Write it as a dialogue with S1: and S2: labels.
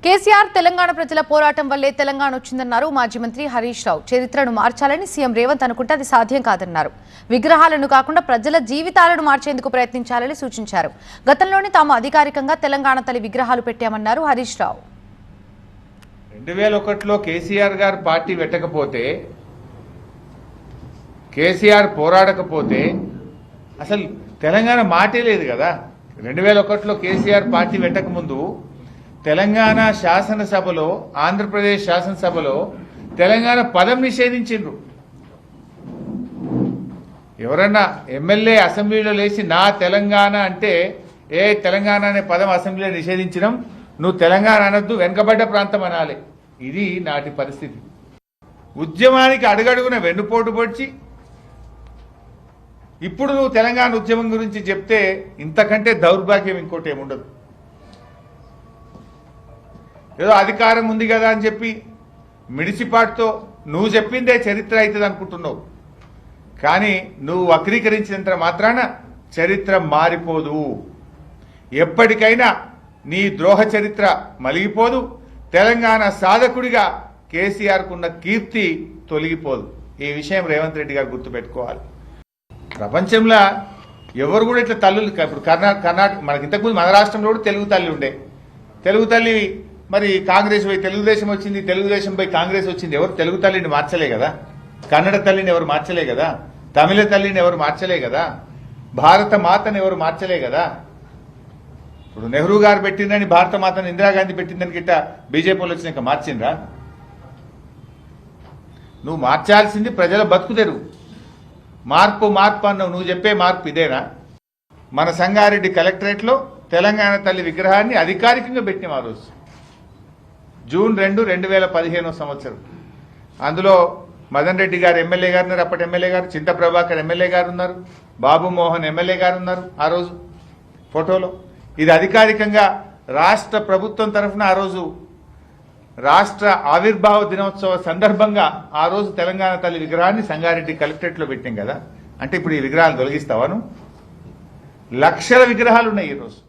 S1: కేసీఆర్ తెలంగాణ ప్రజల పోరాటం వల్లే తెలంగాణ వచ్చిందన్నారు మాజీ మంత్రి హరీష్ రావు. చరిత్రను మార్చాలని సీఎం రేవంత్ అనుకుంటే అది సాధ్యం కాదన్నారు. విగ్రహాలను కాకుండా ప్రజల జీవితాలను మార్చేందుకు ప్రయత్నించాలని సూచించారు. గతంలోనే తాము అధికారికంగా తెలంగాణ తల్లి విగ్రహాలు పెట్టామన్నారు హరీష్ రావు.
S2: 2001లో కేసీఆర్ గారు పార్టీ పెట్టకపోతే, కేసీఆర్ పోరాడకపోతే అసలు తెలంగాణ మాటే లేదు కదా. 2001లో కేసీఆర్ పార్టీ పెట్టకముందు తెలంగాణ శాసనసభలో, ఆంధ్రప్రదేశ్ శాసనసభలో తెలంగాణ పదం నిషేధించిండ్రు. ఎవరన్నా ఎమ్మెల్యే అసెంబ్లీలో లేచి నా తెలంగాణ అంటే, ఏ తెలంగాణ అనే పదం అసెంబ్లీలో నిషేధించడం, నువ్వు తెలంగాణ అనొద్దు, వెనుకబడ్డ ప్రాంతం అనాలి. ఇది నాటి పరిస్థితి. ఉద్యమానికి అడుగడుగున వెన్నుపోటు పొడిచి ఇప్పుడు నువ్వు తెలంగాణ ఉద్యమం గురించి చెప్తే ఇంతకంటే దౌర్భాగ్యం ఇంకోటి ఏముండదు. ఏదో అధికారం ఉంది కదా అని చెప్పి మిడిసిపాటుతో నువ్వు చెప్పిందే చరిత్ర అవుతుంది అనుకుంటున్నావు. కానీ నువ్వు వక్రీకరించినంత మాత్రాన చరిత్ర మారిపోదు. ఎప్పటికైనా నీ ద్రోహ చరిత్ర మలిగిపోదు. తెలంగాణ సాధకుడిగా కేసీఆర్కున్న కీర్తి తొలగిపోదు. ఈ విషయం రేవంత్ రెడ్డి గారు గుర్తుపెట్టుకోవాలి. ప్రపంచంలో ఎవరు కూడా ఇట్లా తల్లులు, ఇప్పుడు కర్ణాటక మనకి ఇంతకుముందు మన రాష్ట్రంలో కూడా తెలుగు తల్లి ఉండే. తెలుగు తల్లి మరి కాంగ్రెస్ పోయి తెలుగుదేశం వచ్చింది, తెలుగుదేశం పోయి కాంగ్రెస్ వచ్చింది. ఎవరు తెలుగు తల్లిని మార్చలే కదా. కన్నడ తల్లిని ఎవరు మార్చలే కదా. తమిళ తల్లిని ఎవరు మార్చలే కదా. భారత మాతను ఎవరు మార్చలే కదా. ఇప్పుడు నెహ్రూ గారు పెట్టిందని భారత మాతను ఇందిరాగాంధీ పెట్టిందని గిట్ట బీజేపీలో వచ్చినాక మార్చిండ్రా? నువ్వు మార్చాల్సింది ప్రజల బతుకు తెరువు. మార్పు మార్పు అన్నావు, నువ్వు చెప్పే మార్పు ఇదేనా? మన సంగారెడ్డి కలెక్టరేట్లో తెలంగాణ తల్లి విగ్రహాన్ని అధికారికంగా పెట్టినాం ఆ రోజు, జూన్ 2, 2015 సంవత్సరం. అందులో మదన్ రెడ్డి గారు ఎమ్మెల్యే గారు ఉన్నారు, అప్పటి ఎమ్మెల్యే గారు. చింత ప్రభాకర్ ఎమ్మెల్యే గారు ఉన్నారు, బాబు మోహన్ ఎమ్మెల్యే గారు ఉన్నారు ఆ రోజు ఫోటోలో. ఇది అధికారికంగా రాష్ట్ర ప్రభుత్వం తరఫున ఆ రోజు రాష్ట్ర ఆవిర్భావ దినోత్సవ సందర్భంగా ఆ రోజు తెలంగాణ తల్లి విగ్రహాన్ని సంగారెడ్డి కలెక్టరేట్లో పెట్టాం కదా. అంటే ఇప్పుడు ఈ విగ్రహాలు తొలగిస్తావా నువ్వు? లక్షల విగ్రహాలు ఉన్నాయి ఈరోజు.